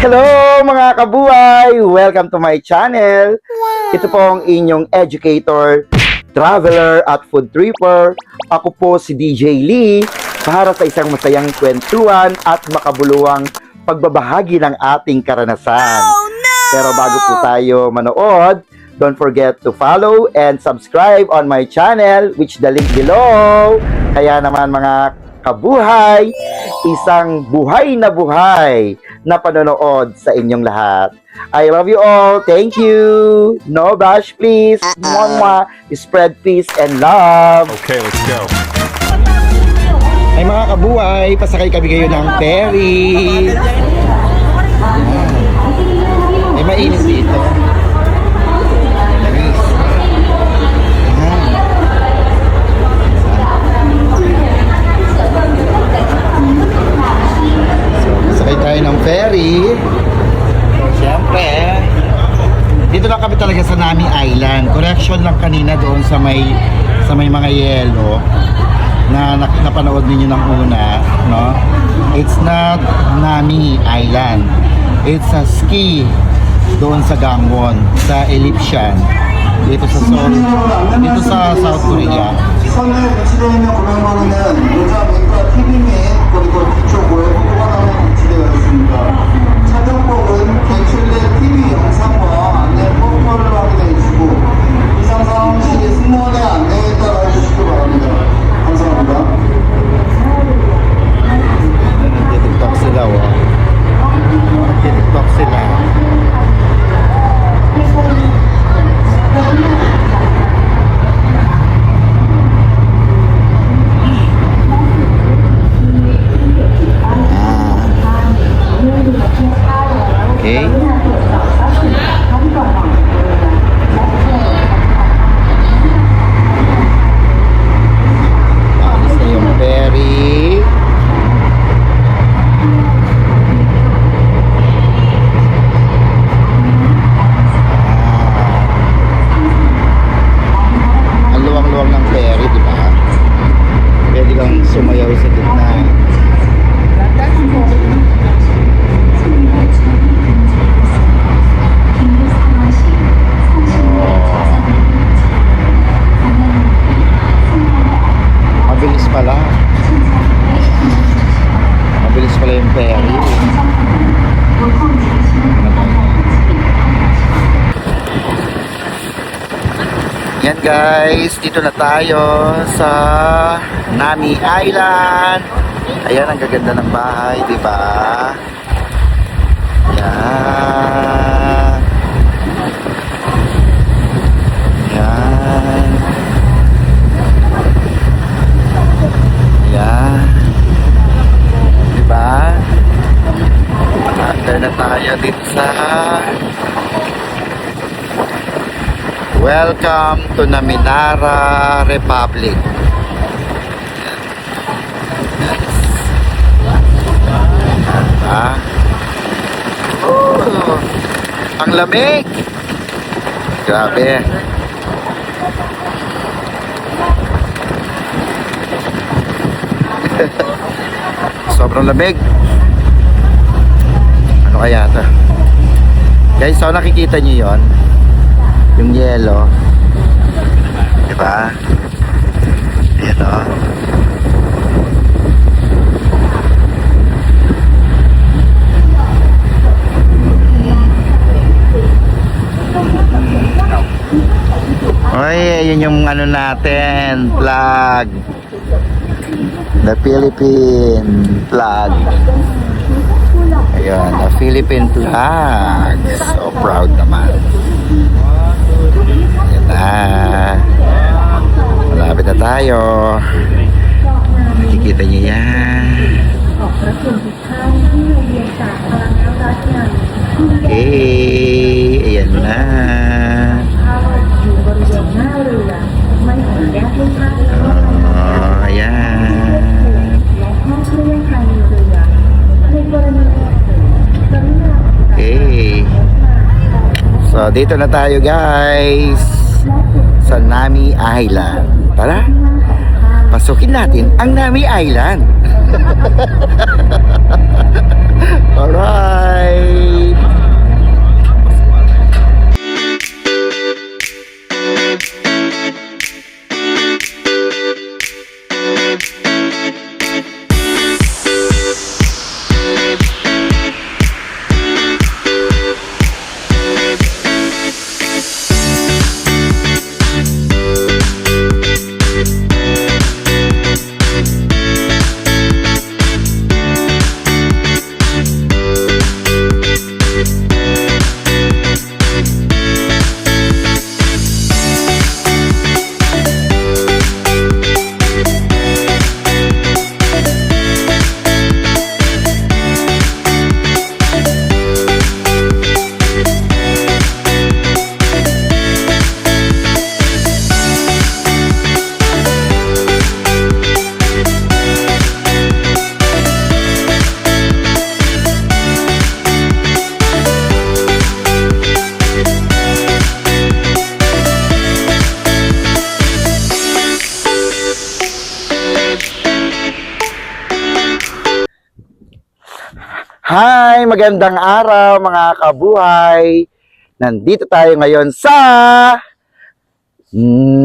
Hello mga kabuhay! Welcome to my channel. Ito po ang inyong educator, traveler at food tripper. Ako po si DJ Lee para sa isang masayang kwentuhan at makabuluhang pagbabahagi ng ating karanasan. Pero bago po tayo manood, don't forget to follow and subscribe on my channel, which the link below. Kaya naman mga kabuhay, isang buhay na panonood sa inyong lahat. I love you all. Thank you. No bash, please. Mwah. Spread peace and love. Okay, let's go. Ay mga kabuhay, pasakay kami ngayon ng ferry. Ay mainit dito. Tayo ng ferry. Siyempre, dito lang kami talaga sa Nami Island. Correction lang kanina doon sa may mga yelo na napanood ninyo ng una, no? It's not Nami Island. It's a ski doon sa Gangwon, sa Elipshan. Dito sa Seoul, dito sa South Korea. 시선을 배치되어 있는 고명방에는 노자 맹과 TV 및 그리고 뒤쪽 외 포토가 나오는 배치되어 있습니다. 촬영법은 객실 내 TV 영상과 안내 포토를 확인해 주시고 이상 상황 시 승무원의 안내에 따라 주시기 바랍니다. 감사합니다. Nagtitiktok sila, oh. Nagtitiktok sila. Okay. Alis na yung ferry. Ang luwang-luwang ng ferry, di ba? Pwede kang sumayaw sa gitna. Mabilis pala. Mabilis pala yung ferry. Yan guys, dito na tayo sa Nami Island. Ayan, ang gaganda ng bahay, di ba? Yan. Yan. Yan. Diba? Under na tayo dito sa Welcome to Naminara Republic. Diba? Oh, ang lamig! Grabe. Sobrang lamig. Ano kaya ito? Guys, so nakikita nyo yon, yung yelo, diba? Ayan o. Ay, yun yung ano natin, flag. The Philippine flag. Ayan, the Philippine flag. So proud naman. Ayan na. Malapit na tayo. Nakikita niyo yan. Okay. Ayan na. Oh, ayan. Okay. So, dito na tayo guys sa Nami Island. Tara, pasukin natin ang Nami Island. Alright. Hi! Magandang araw mga kabuhay! Nandito tayo ngayon sa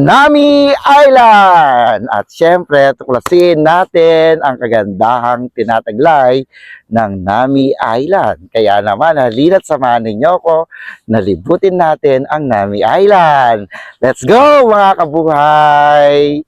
Nami Island! At syempre, tuklasin natin ang kagandahang tinataglay ng Nami Island. Kaya naman, halina't samahan ninyo ko na libutin natin ang Nami Island. Let's go mga kabuhay!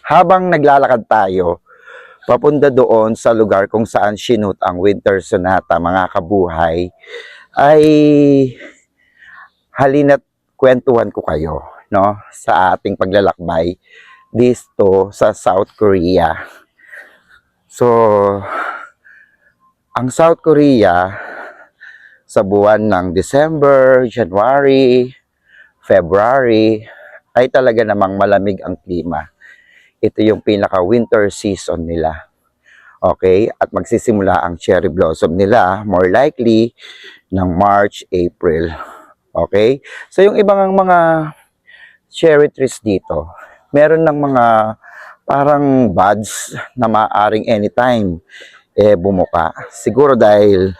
Habang naglalakad tayo, papunta doon sa lugar kung saan sinut ang Winter Sonata, mga kabuhay, ay halina't kwentuhan ko kayo, no, sa ating paglalakbay dito sa South Korea. So, ang South Korea sa buwan ng December, January, February, ay talaga namang malamig ang klima. Ito yung pinaka-winter season nila. Okay? At magsisimula ang cherry blossom nila, more likely, ng March, April. Okay? So, yung ibang mga cherry trees dito, meron ng mga parang buds na maaaring anytime bumuka. Siguro dahil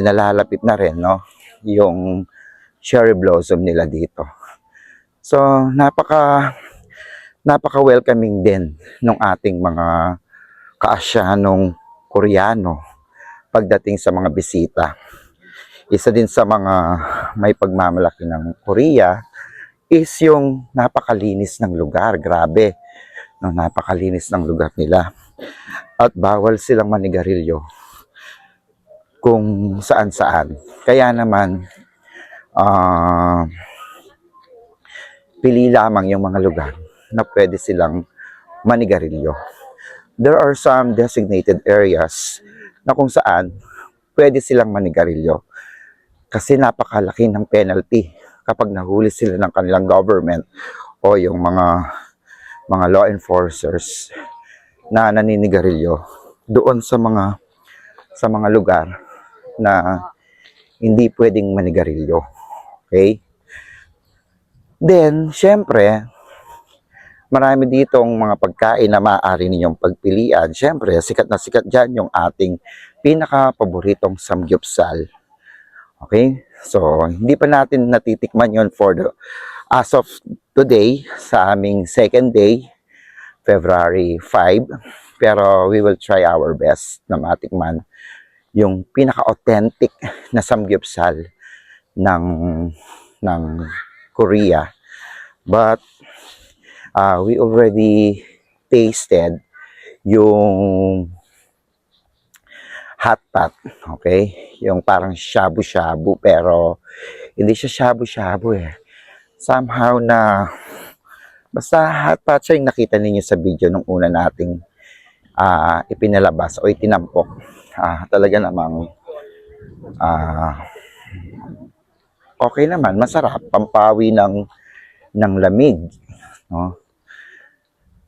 nalalapit na rin, no, yung cherry blossom nila dito. So, napaka-welcoming din ng ating mga kaasyanong Koreano pagdating sa mga bisita. Isa din sa mga may pagmamalaki ng Korea is yung napakalinis ng lugar. Grabe, no, napakalinis ng lugar nila. At bawal silang manigarilyo kung saan-saan. Kaya naman, pili lamang yung mga lugar na pwede silang manigarilyo. There are some designated areas na kung saan pwede silang manigarilyo kasi napakalaki ng penalty kapag nahuli sila ng kanilang government o yung mga law enforcers na naninigarilyo doon sa mga lugar na hindi pwedeng manigarilyo. Okay? Then, syempre, marami ditong mga pagkain na maaari ninyong pagpilian. Siyempre, sikat na sikat dyan yung ating pinaka-paboritong samgyupsal. Okay? So, hindi pa natin natitikman yon as of today, sa aming second day, February 5. Pero we will try our best na matikman yung pinaka-authentic na samgyupsal ng Korea. But we already tasted yung hot pot, okay? Yung parang shabu-shabu, pero hindi siya shabu-shabu eh. Somehow na, basta hot pot siya yung nakita ninyo sa video nung una nating ipinalabas o itinampok. Talaga namang okay naman, masarap, pampawi ng lamig, no?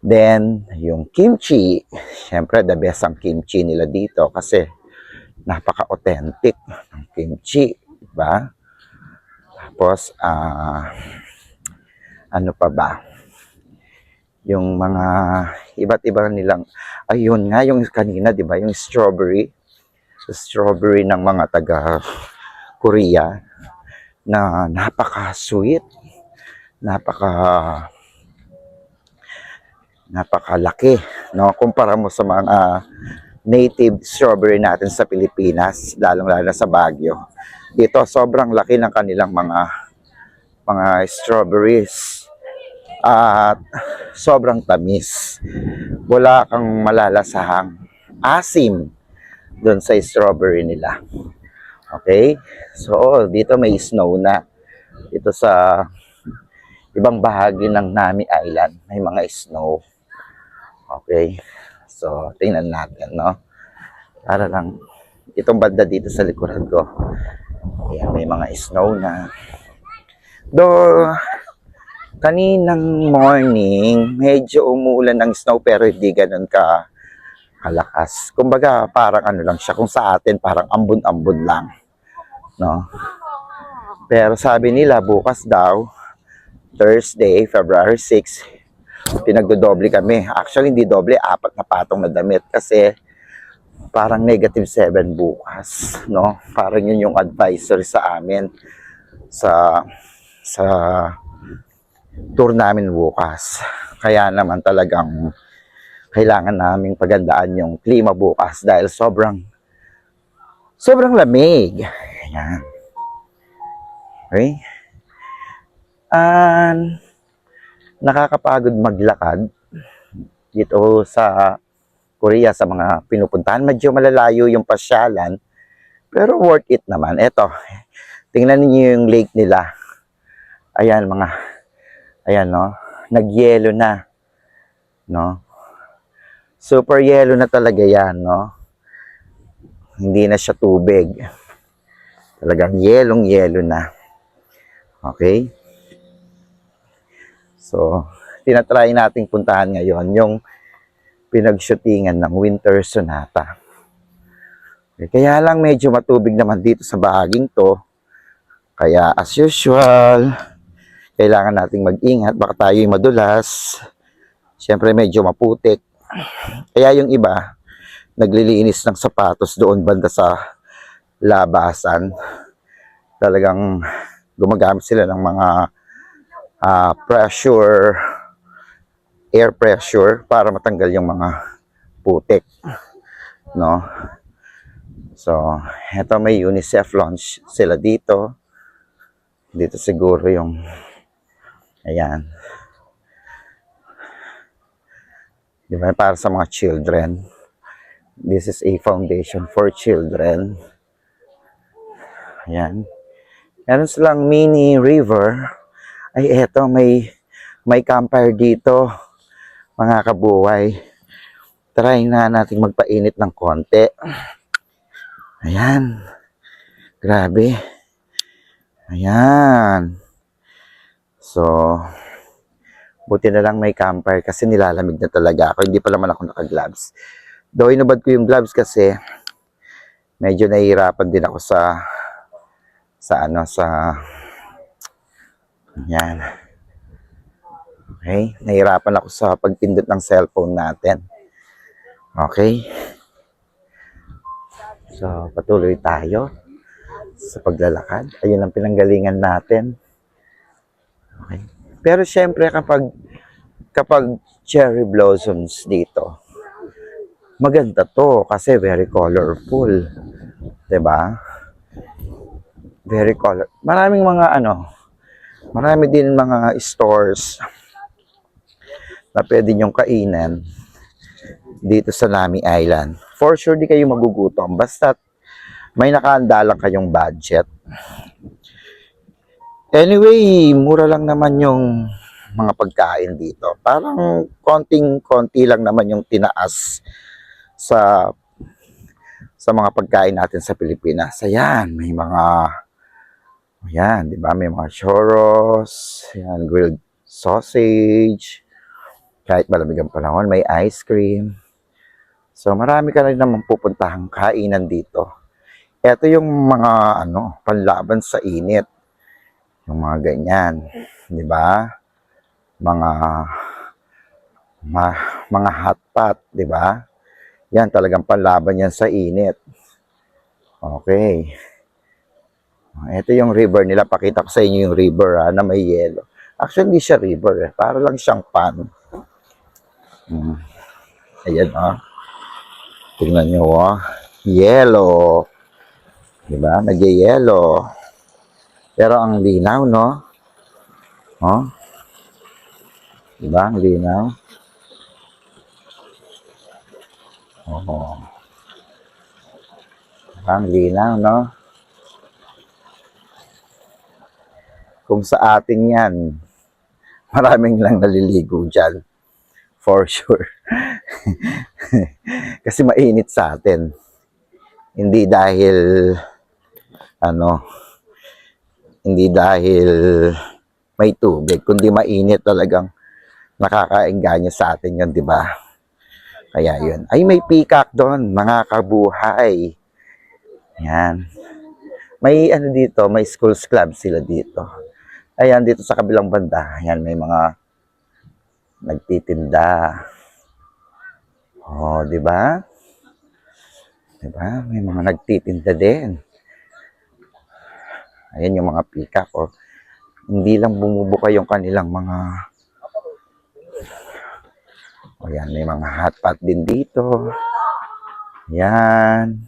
Then, yung kimchi, syempre the best ang kimchi nila dito kasi napaka-authentic ng kimchi, diba? Tapos, ano pa ba? Yung mga iba't iba nilang, ayun nga, yung kanina, diba? Yung strawberry ng mga taga Korea na napaka-sweet, napakalaki, no? Kumpara mo sa mga native strawberry natin sa Pilipinas, lalong-lalo sa Baguio. Dito sobrang laki ng kanilang mga strawberries at sobrang tamis. Wala kang malalasahang asim doon sa strawberry nila. Okay? So, dito may snow na. Dito sa ibang bahagi ng Nami Island, may mga snow. Okay? So, tingnan natin, no? Para lang, itong banda dito sa likuran ko, ayan, may mga snow na. Though, kaninang morning, medyo umuulan ng snow pero hindi ganun kalakas. Kumbaga, parang ano lang siya, kung sa atin, parang ambon-ambon lang, no? Pero sabi nila, bukas daw, Thursday, February 6, pinagdodoble kami. Actually, hindi doble, 4 na patong na damit kasi parang -7 bukas, no? Parang yun yung advisory sa amin sa tour namin bukas. Kaya naman talagang kailangan naming pagandaan yung klima bukas dahil sobrang lamig. Ayan. Okay? Nakakapagod maglakad dito sa Korea sa mga pinupuntahan. Medyo malalayo yung pasyalan, pero worth it naman. Eto, tingnan niyo yung lake nila. Ayan, no? Nag-yelo na, no? Super yelo na talaga yan, no? Hindi na siya tubig. Talagang yelong-yelo na. Okay? So, tinatry nating puntahan ngayon yung pinag-shootingan ng Winter Sonata. Okay, kaya lang medyo matubig naman dito sa bahaging to. Kaya as usual, kailangan nating mag-ingat. Baka tayo'y madulas. Siyempre medyo maputik. Kaya yung iba, naglilinis ng sapatos doon banda sa labasan. Talagang gumagamit sila ng mga air pressure para matanggal yung mga putik, no? So, eto may UNICEF launch sila dito. Dito siguro yung, ayan. Di ba? Para sa mga children. This is a foundation for children. Ayan. Meron silang mini river. Ay, eto, may campfire dito, mga kabuhay. Try na natin magpainit ng konti. Ayan. Grabe. Ayan. So, buti na lang may campfire kasi nilalamig na talaga ako. Hindi pa naman ako naka-gloves. Though inubad ko yung gloves kasi medyo nahihirapan din ako sa ayan. Okay? Nahirapan ako sa pagpindot ng cellphone natin. Okay? So, patuloy tayo sa paglalakad. Ayun ang pinanggalingan natin. Okay? Pero syempre kapag cherry blossoms dito, maganda to kasi very colorful. 'Di ba? Very color. Marami din mga stores na pwede nyong kainin dito sa Nami Island. For sure, di kayo magugutom. Basta may nakahanda lang kayong budget. Anyway, mura lang naman yung mga pagkain dito. Parang konting-konti lang naman yung tinaas sa mga pagkain natin sa Pilipinas. Ayan, di ba? May mga churros, ayan, grilled sausage, kahit malamig ang panahon, may ice cream. So, marami ka rin naman pupuntahang kainan dito. Ito yung mga, panlaban sa init. Yung mga ganyan. Di ba? Mga hot pot, di ba? Yan, talagang panlaban yan sa init. Okay. Ito yung river nila. Pakita ko sa inyo yung river na may yelo. Actually, hindi siya river. Para lang siyang pan. Ayan, tingnan nyo, yelo. Diba? Nag-yelo. Pero ang linaw, no? Diba? Ang linaw. Diba? Ang linaw, no? Kung sa atin yan, maraming lang naliligo dyan. For sure. Kasi mainit sa atin. Hindi dahil may tubig, kundi mainit talagang nakakaengganyo sa atin yun, di ba? Kaya yun. Ay, may peacock doon, mga kabuhay. Yan. May dito, may schools club sila dito. Ayan, dito sa kabilang banda, ayan, may mga nagtitinda. Oh, di ba? Di ba? May mga nagtitinda din. Ayan yung mga peacock. Oh. Hindi lang bumubuka yung kanilang mga... O yan, may mga hotpot din dito. Yan.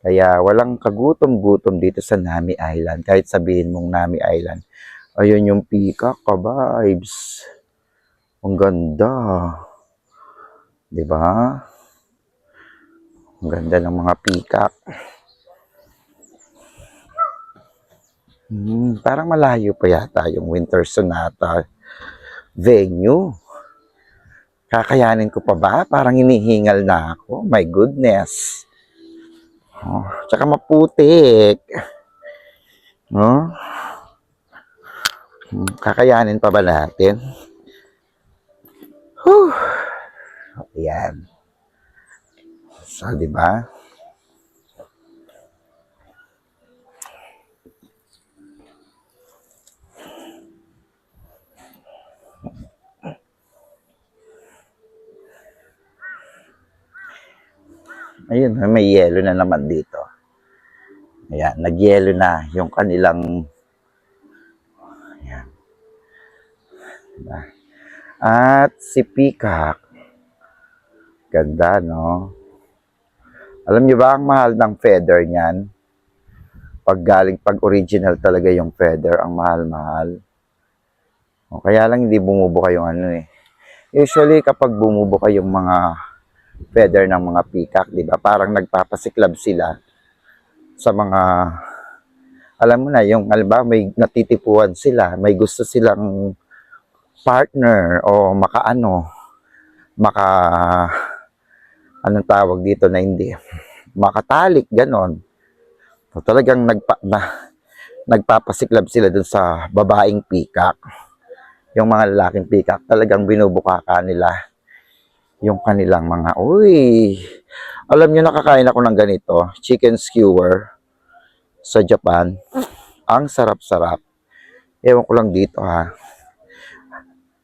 Kaya walang kagutom-gutom dito sa Nami Island. Kahit sabihin mong Nami Island. Ayun yung peacock, ka-vibes. Ang ganda. Diba? Ang ganda ng mga peacock. Parang malayo pa yata yung Winter Sonata venue. Kakayanin ko pa ba? Parang hinihingal na ako. My goodness. Oh, tsaka maputik. No? Kakayanin pa ba natin? Whew. Ayan. So, di ba? Ayun, may yelo na naman dito. Ayan, nag-yelo na yung kanilang... Ayan. Diba? At si Peacock. Ganda, no? Alam niyo ba ang mahal ng feather niyan? Pag original talaga yung feather, ang mahal-mahal. O, kaya lang hindi bumubuka yung Usually, kapag bumubuka yung mga feather ng mga peacock, di ba? Parang nagpapasiklab sila sa mga, alam mo na, yung, halimbawa, may natitipuan sila, may gusto silang partner o anong tawag dito na hindi, makatalik, ganon. So, talagang nagpapasiklab sila dun sa babaeng peacock. Yung mga lalaking peacock, talagang binubuka nila yung kanilang mga, alam nyo, nakakain ako ng ganito, chicken skewer sa Japan. Ang sarap-sarap. Ewan ko lang dito, ha.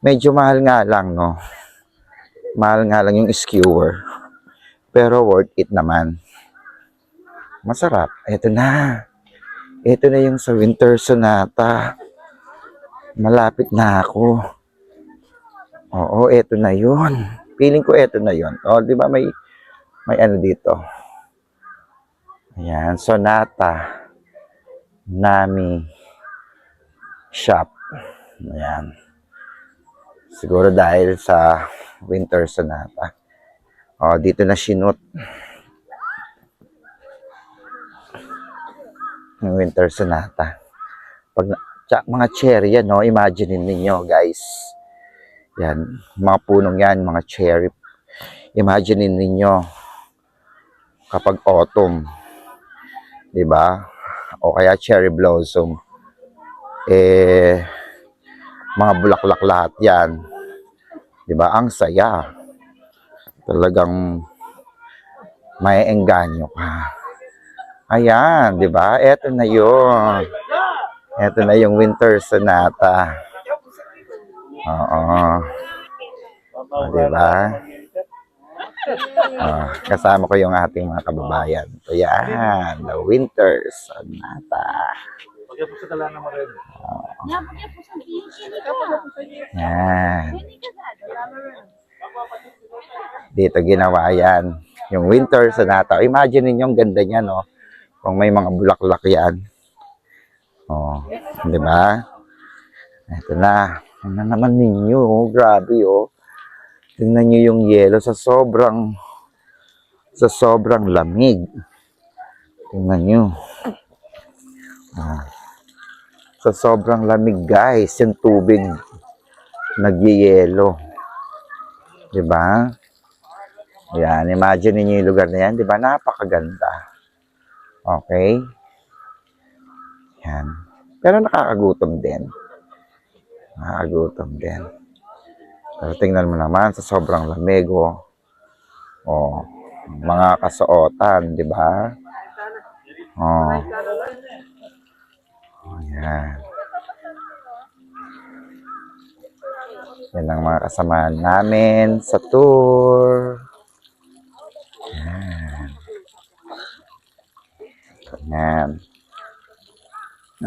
Medyo mahal nga lang, no? Mahal nga lang yung skewer. Pero worth it naman. Masarap. Ito na. Ito na yung sa Winter Sonata. Malapit na ako. Oo, ito na yun. Feeling ko ito na yun. O, di ba may ano dito? Ayan, Sonata. Nami Shop. Ayan. Siguro dahil sa Winter Sonata. O, dito na sinut. Yung Winter Sonata. Pag mga cherry yan, no? Imagine ninyo, guys. Yan. Mga punong yan, mga cherry. Imagine ninyo kapag autumn. Diba? O kaya cherry blossom. Mga bulaklak lahat yan. Diba? Ang saya. Talagang may engganyo ka. Ayan, di ba? Ito na yun. Ito na yung Winter Sonata. Oo. O, di ba? Kasama ko yung ating mga kababayan. Ayan, the Winter Sonata. Ayan. Dito ginawa yan. Yung Winter Sonata. Imagine ninyo ang ganda niya, no? Kung may mga bulaklak yan. Oh, di ba? Ito na. Tingnan naman ninyo, oh. Grabe, oh. Tingnan nyo yung yelo sa sobrang lamig. Tingnan nyo. Sa sobrang lamig, guys, yung tubig nagyeyelo. Di ba? Yan, imagine niyo yung lugar na yan. Di ba? Napakaganda. Okay? Yan. Pero nakakagutom din. Nakakagutom din. Pero tingnan mo naman sa sobrang lamig, oh. Oh, mga kasuotan, di ba? Oh. Oh, yan. Yan ang mga kasamahan namin sa tour. Yan. Yan.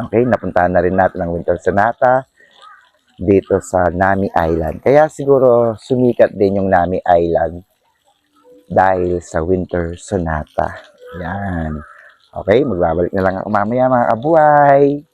Okay, napuntahan na rin natin ang Winter Sonata dito sa Nami Island. Kaya siguro sumikat din yung Nami Island dahil sa Winter Sonata. Yan. Okay, magbabalik na lang ako mamaya mga kabuhay.